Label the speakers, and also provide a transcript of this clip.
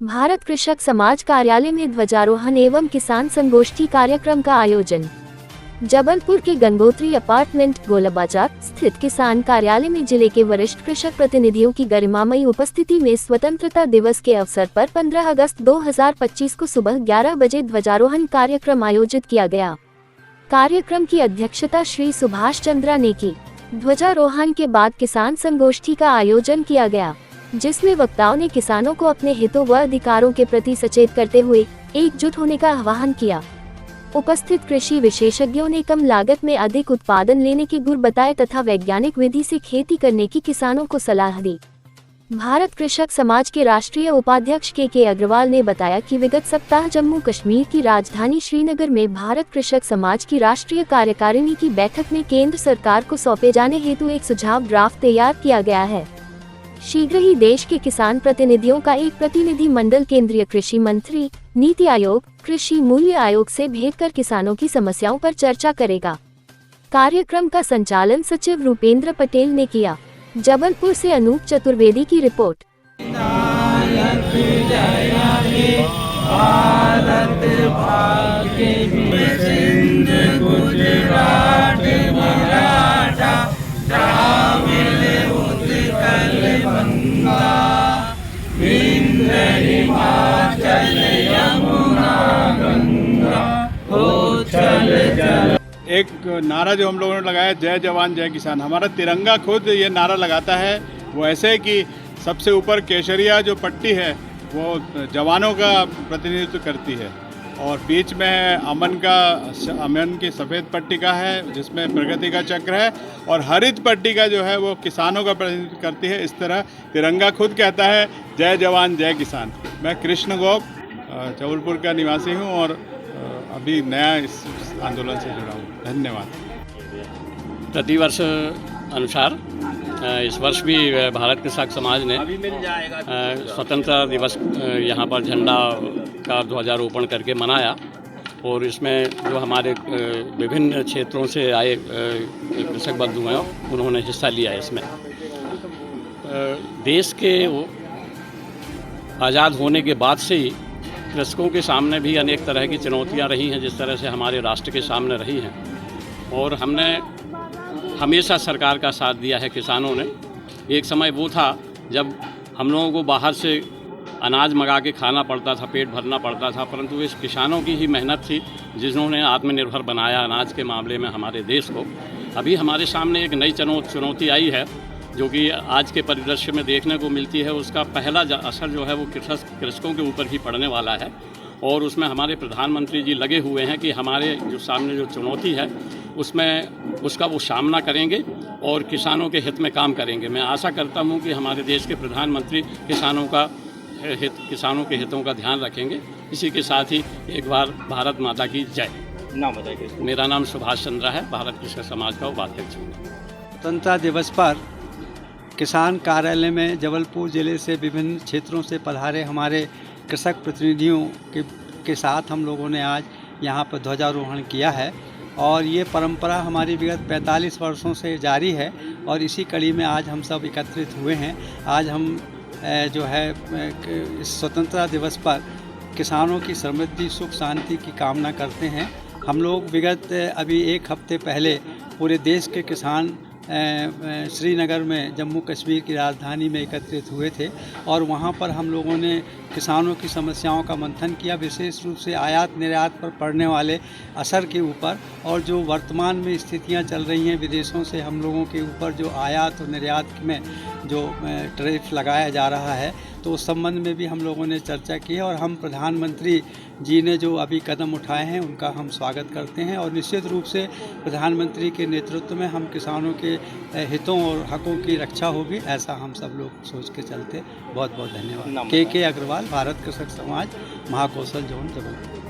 Speaker 1: भारत कृषक समाज कार्यालय में ध्वजारोहण एवं किसान संगोष्ठी कार्यक्रम का आयोजन। जबलपुर के गंगोत्री अपार्टमेंट गोलाबाजार स्थित किसान कार्यालय में जिले के वरिष्ठ कृषक प्रतिनिधियों की गरिमामयी उपस्थिति में स्वतंत्रता दिवस के अवसर पर 15 अगस्त 2025 को सुबह 11 बजे ध्वजारोहण कार्यक्रम आयोजित किया गया। कार्यक्रम की अध्यक्षता श्री सुभाष चंद्रा ने की। ध्वजारोहण के बाद किसान संगोष्ठी का आयोजन किया गया, जिसमें वक्ताओं ने किसानों को अपने हितों व अधिकारों के प्रति सचेत करते हुए एकजुट होने का आह्वान किया। उपस्थित कृषि विशेषज्ञों ने कम लागत में अधिक उत्पादन लेने के गुर बताए तथा वैज्ञानिक विधि से खेती करने की किसानों को सलाह दी। भारत कृषक समाज के राष्ट्रीय उपाध्यक्ष के अग्रवाल ने बताया कि विगत सप्ताह जम्मू कश्मीर की राजधानी श्रीनगर में भारत कृषक समाज की राष्ट्रीय कार्यकारिणी की बैठक में केंद्र सरकार को सौंपे जाने हेतु एक सुझाव ड्राफ्ट तैयार किया गया है। शीघ्र ही देश के किसान प्रतिनिधियों का एक प्रतिनिधि मंडल केंद्रीय कृषि मंत्री, नीति आयोग, कृषि मूल्य आयोग से भेंट कर किसानों की समस्याओं पर चर्चा करेगा। कार्यक्रम का संचालन सचिव रूपेंद्र पटेल ने किया। जबलपुर से अनूप चतुर्वेदी की रिपोर्ट।
Speaker 2: एक नारा जो हम लोगों ने लगाया, जय जवान जय किसान। हमारा तिरंगा खुद ये नारा लगाता है। वो ऐसे कि सबसे ऊपर केसरिया जो पट्टी है वो जवानों का प्रतिनिधित्व करती है, और बीच में अमन की सफ़ेद पट्टी का है जिसमें प्रगति का चक्र है, और हरित पट्टी का जो है वो किसानों का प्रतिनिधित्व करती है। इस तरह तिरंगा खुद कहता है जय जवान जय किसान। मैं कृष्ण गोप जबलपुर का निवासी हूँ और अभी नया इस आंदोलन से जुड़ा हूँ। धन्यवाद।
Speaker 3: प्रतिवर्ष अनुसार इस वर्ष भी भारत कृषक समाज ने स्वतंत्रता दिवस यहाँ पर झंडा का ध्वजारोपण करके मनाया, और इसमें जो हमारे विभिन्न क्षेत्रों से आए कृषक बंधु हैं उन्होंने हिस्सा लिया। इसमें देश के आज़ाद होने के बाद से ही कृषकों के सामने भी अनेक तरह की चुनौतियां रही हैं, जिस तरह से हमारे राष्ट्र के सामने रही हैं, और हमने हमेशा सरकार का साथ दिया है। किसानों ने, एक समय वो था जब हम लोगों को बाहर से अनाज मंगा के खाना पड़ता था, पेट भरना पड़ता था, परंतु इस किसानों की ही मेहनत थी जिन्होंने आत्मनिर्भर बनाया अनाज के मामले में हमारे देश को। अभी हमारे सामने एक नई चुनौती आई है जो कि आज के परिदृश्य में देखने को मिलती है। उसका पहला असर जो है वो कृषकों के ऊपर ही पड़ने वाला है, और उसमें हमारे प्रधानमंत्री जी लगे हुए हैं कि हमारे जो सामने जो चुनौती है उसमें उसका वो सामना करेंगे और किसानों के हित में काम करेंगे। मैं आशा करता हूँ कि हमारे देश के प्रधानमंत्री किसानों के हितों का ध्यान रखेंगे। इसी के साथ ही एक बार भारत माता की जय।
Speaker 4: नाम बताइए।
Speaker 3: मेरा नाम सुभाष चंद्रा है, भारत कृषक समाज का उपाध्यक्ष हूँ।
Speaker 5: स्वतंत्रता दिवस पर किसान कार्यालय में जबलपुर ज़िले से विभिन्न क्षेत्रों से पधारे हमारे कृषक प्रतिनिधियों के साथ हम लोगों ने आज यहाँ पर ध्वजारोहण किया है, और ये परंपरा हमारी विगत 45 वर्षों से जारी है, और इसी कड़ी में आज हम सब एकत्रित हुए हैं। आज हम जो है इस स्वतंत्रता दिवस पर किसानों की समृद्धि, सुख, शांति की कामना करते हैं। हम लोग विगत अभी एक हफ्ते पहले पूरे देश के किसान श्रीनगर में जम्मू कश्मीर की राजधानी में एकत्रित हुए थे, और वहाँ पर हम लोगों ने किसानों की समस्याओं का मंथन किया, विशेष रूप से आयात निर्यात पर पड़ने वाले असर के ऊपर, और जो वर्तमान में स्थितियाँ चल रही हैं विदेशों से हम लोगों के ऊपर जो आयात और निर्यात में जो टैरिफ लगाया जा रहा है, तो उस संबंध में भी हम लोगों ने चर्चा की है। और हम प्रधानमंत्री जी ने जो अभी कदम उठाए हैं उनका हम स्वागत करते हैं, और निश्चित रूप से प्रधानमंत्री के नेतृत्व में हम किसानों के हितों और हकों की रक्षा होगी, ऐसा हम सब लोग सोच के चलते। बहुत बहुत धन्यवाद। के अग्रवाल, भारत कृषक समाज, महाकौशल जोन जबलपुर।